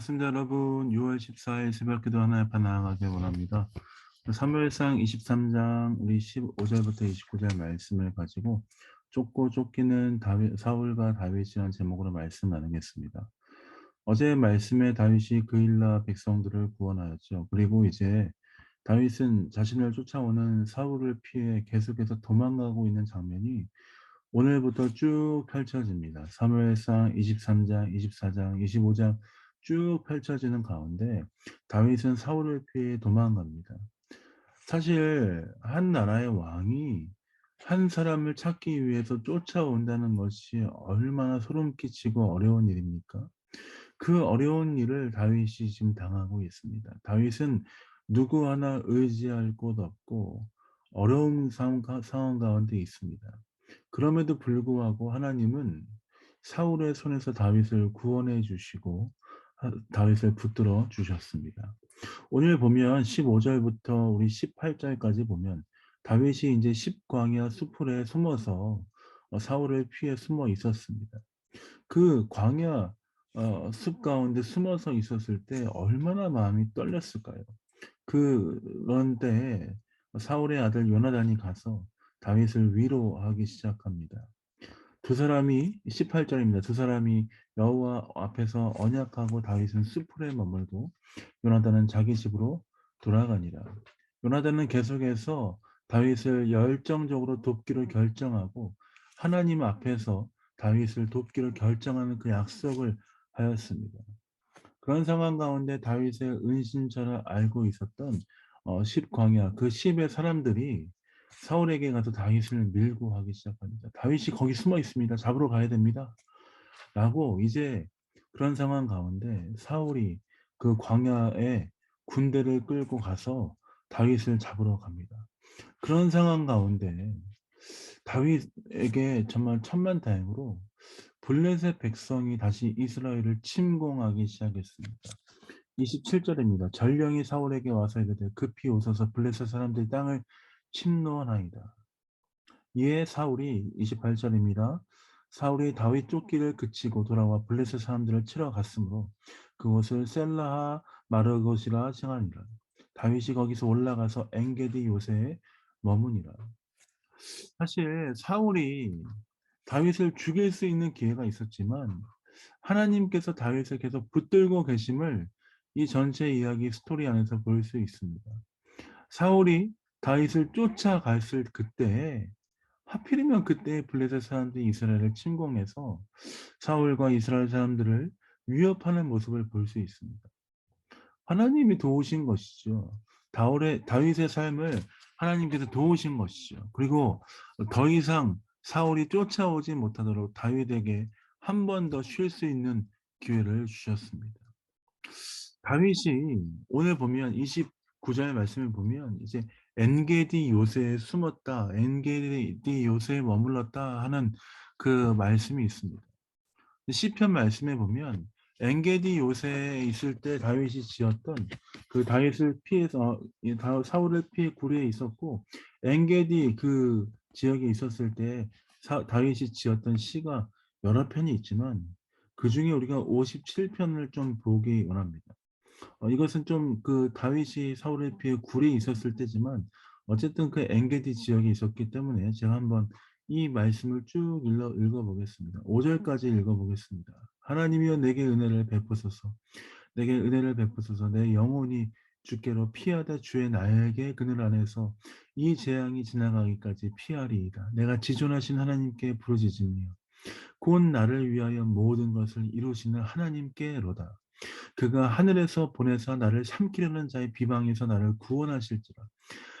반갑습니다, 여러분. 6월 14일 새벽기도 하나의 파 나아가길 원합니다. 사무엘상 23장 우리 15절부터 29절 말씀을 가지고 쫓고 쫓기는 사울과 다윗이라는 제목으로 말씀 나누겠습니다. 어제 말씀에 다윗이 그일라 백성들을 구원하였죠. 그리고 이제 다윗은 자신을 쫓아오는 사울을 피해 계속해서 도망가고 있는 장면이 오늘부터 쭉 펼쳐집니다. 사무엘상 23장, 24장, 25장 쭉 펼쳐지는 가운데 다윗은 사울을 피해 도망갑니다. 사실 한 나라의 왕이 한 사람을 찾기 위해서 쫓아온다는 것이 얼마나 소름 끼치고 어려운 일입니까? 그 어려운 일을 다윗이 지금 당하고 있습니다. 다윗은 누구 하나 의지할 곳 없고 어려운 상황 가운데 있습니다. 그럼에도 불구하고 하나님은 사울의 손에서 다윗을 구원해 주시고 다윗을 붙들어 주셨습니다. 오늘 보면 15절부터 우리 18절까지 보면 다윗이 이제 십광야 수풀에 숨어서 사울을 피해 숨어 있었습니다. 그 광야 숲 가운데 숨어서 있었을 때 얼마나 마음이 떨렸을까요? 그런 때에 사울의 아들 요나단이 가서 다윗을 위로하기 시작합니다. 두 사람이 18절입니다. 두 사람이 여호와 앞에서 언약하고 다윗은 수풀에 머물고 요나단은 자기 집으로 돌아가니라. 요나단은 계속해서 다윗을 열정적으로 돕기로 결정하고 하나님 앞에서 다윗을 돕기로 결정하는 그 약속을 하였습니다. 그런 상황 가운데 다윗의 은신처를 알고 있었던 십광야 그 십의 사람들이 사울에게 가서 다윗을 밀고 하기 시작합니다. 다윗이 거기 숨어 있습니다. 잡으러 가야 됩니다. 라고 이제 그런 상황 가운데 사울이 그 광야에 군대를 끌고 가서 다윗을 잡으러 갑니다. 그런 상황 가운데 다윗에게 정말 천만다행으로 블레셋 백성이 다시 이스라엘을 침공하기 시작했습니다. 27절입니다. 전령이 사울에게 와서 이르되 급히 오소서 블레셋 사람들이 땅을 침노하나이다. 이에 사울이 28절입니다. 사울이 다윗 쫓기를 그치고 돌아와 블레셋 사람들을 치러 갔으므로 그곳을 셀라하 마르곳이라 칭하니라. 다윗이 거기서 올라가서 엔게디 요새에 머무니라. 사실 사울이 다윗을 죽일 수 있는 기회가 있었지만 하나님께서 다윗을 계속 붙들고 계심을 이 전체 이야기 스토리 안에서 볼 수 있습니다. 사울이 다윗을 쫓아갔을 그때에 하필이면 그때 블레셋 사람들이 이스라엘을 침공해서 사울과 이스라엘 사람들을 위협하는 모습을 볼 수 있습니다. 하나님이 도우신 것이죠. 다윗의 삶을 하나님께서 도우신 것이죠. 그리고 더 이상 사울이 쫓아오지 못하도록 다윗에게 한 번 더 쉴 수 있는 기회를 주셨습니다. 다윗이 오늘 보면 29절 말씀을 보면 이제 엔게디 요새에 숨었다, 엔게디 요새에 머물렀다 하는 그 말씀이 있습니다. 시편 말씀에 보면 엔게디 요새에 있을 때 다윗이 지었던 그 다윗을 피해서 사울을 피해 굴에 있었고 엔게디 그 지역에 있었을 때 다윗이 지었던 시가 여러 편이 있지만 그 중에 우리가 57편을 좀 보기 원합니다. 이것은 좀 그 다윗이 사울에 피해 굴에 있었을 때지만 어쨌든 그 엔게디 지역에 있었기 때문에 제가 한번 이 말씀을 쭉 읽어보겠습니다. 5절까지 읽어보겠습니다. 하나님이여 내게 은혜를 베푸소서. 내게 은혜를 베푸소서. 내 영혼이 주께로 피하다 주의 날개 그늘 안에서 이 재앙이 지나가기까지 피하리이다. 내가 지존하신 하나님께 부르짖으며 곧 나를 위하여 모든 것을 이루시는 하나님께로다. 그가 하늘에서 보내사 나를 삼키려는 자의 비방에서 나를 구원하실지라.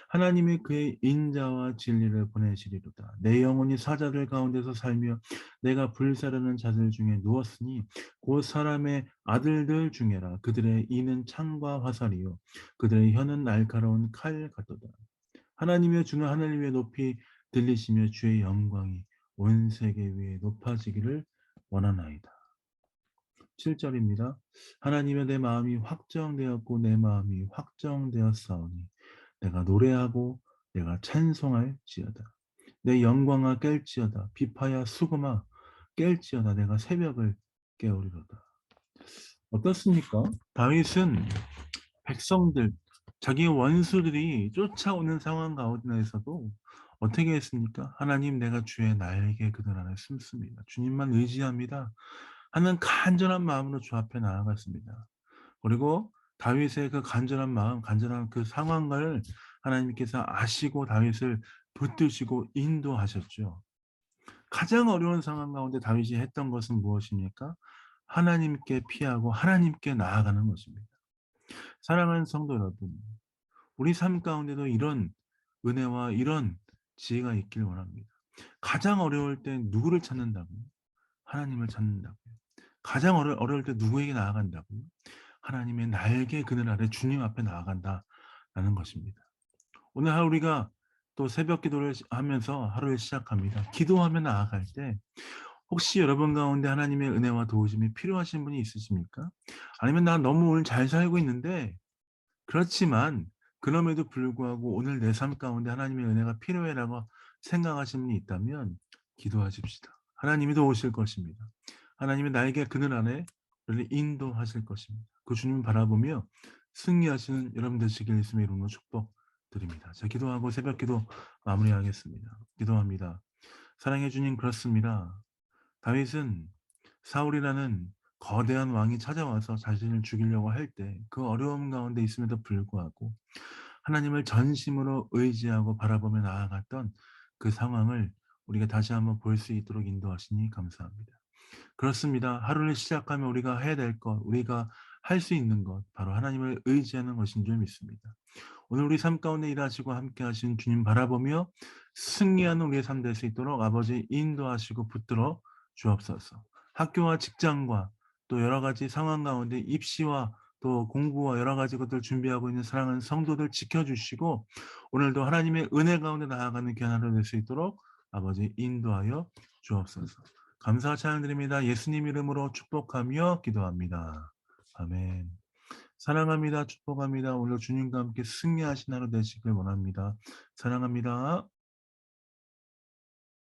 하나님이 그의 인자와 진리를 보내시리로다. 내 영혼이 사자들 가운데서 살며 내가 불사르는 자들 중에 누웠으니 곧 사람의 아들들 중에라. 그들의 이는 창과 화살이요 그들의 혀는 날카로운 칼 같도다. 하나님의 주는 하늘 위에 높이 들리시며 주의 영광이 온 세계 위에 높아지기를 원하나이다. 7절입니다. 하나님의 내 마음이 확정되었고 내 마음이 확정되었사오니 내가 노래하고 내가 찬송할지어다. 내 영광아 깰지어다. 비파야 수금아 깰지어다. 내가 새벽을 깨우리로다. 어떻습니까? 다윗은 백성들, 자기 원수들이 쫓아오는 상황 가운데에서도 어떻게 했습니까? 하나님, 내가 주의 날개 그늘 안에 숨습니다. 주님만 의지합니다 하는 간절한 마음으로 주 앞에 나아갔습니다. 그리고 다윗의 그 간절한 마음, 간절한 그 상황을 하나님께서 아시고 다윗을 붙드시고 인도하셨죠. 가장 어려운 상황 가운데 다윗이 했던 것은 무엇입니까? 하나님께 피하고 하나님께 나아가는 것입니다. 사랑하는 성도 여러분, 우리 삶 가운데도 이런 은혜와 이런 지혜가 있길 원합니다. 가장 어려울 때 누구를 찾는다고요? 하나님을 찾는다고요. 가장 어려울 때 누구에게 나아간다고요? 하나님의 날개 그늘 아래 주님 앞에 나아간다라는 것입니다. 오늘 하루 우리가 또 새벽 기도를 하면서 하루를 시작합니다. 기도하며 나아갈 때 혹시 여러분 가운데 하나님의 은혜와 도우심이 필요하신 분이 있으십니까? 아니면 나 너무 오늘 잘 살고 있는데, 그렇지만 그럼에도 불구하고 오늘 내 삶 가운데 하나님의 은혜가 필요해라고 생각하시는 분이 있다면 기도하십시다. 하나님이 도우실 것입니다. 하나님의 날개 그늘 안에 우리를 인도하실 것입니다. 그 주님 바라보며 승리하시는 여러분 되시길 예수님의 이름으로 축복드립니다. 자, 기도하고 새벽 기도 마무리하겠습니다. 기도합니다. 사랑해 주님, 그렇습니다. 다윗은 사울이라는 거대한 왕이 찾아와서 자신을 죽이려고 할 때 그 어려움 가운데 있음에도 불구하고 하나님을 전심으로 의지하고 바라보며 나아갔던 그 상황을 우리가 다시 한번 볼 수 있도록 인도하시니 감사합니다. 그렇습니다. 하루를 시작하면 우리가 해야 될 것, 우리가 할 수 있는 것, 바로 하나님을 의지하는 것인 줄 믿습니다. 오늘 우리 삶 가운데 일하시고 함께 하신 주님 바라보며 승리하는 우리의 삶 될 수 있도록 아버지 인도하시고 붙들어 주옵소서. 학교와 직장과 또 여러 가지 상황 가운데 입시와 또 공부와 여러 가지 것들 준비하고 있는 사랑하는 성도들 지켜주시고 오늘도 하나님의 은혜 가운데 나아가는 귀한 하루 될 수 있도록 아버지 인도하여 주옵소서. 감사 찬양드립니다. 예수님 이름으로 축복하며 기도합니다. 아멘. 사랑합니다. 축복합니다. 오늘 주님과 함께 승리하신 하루 되시길 원합니다. 사랑합니다.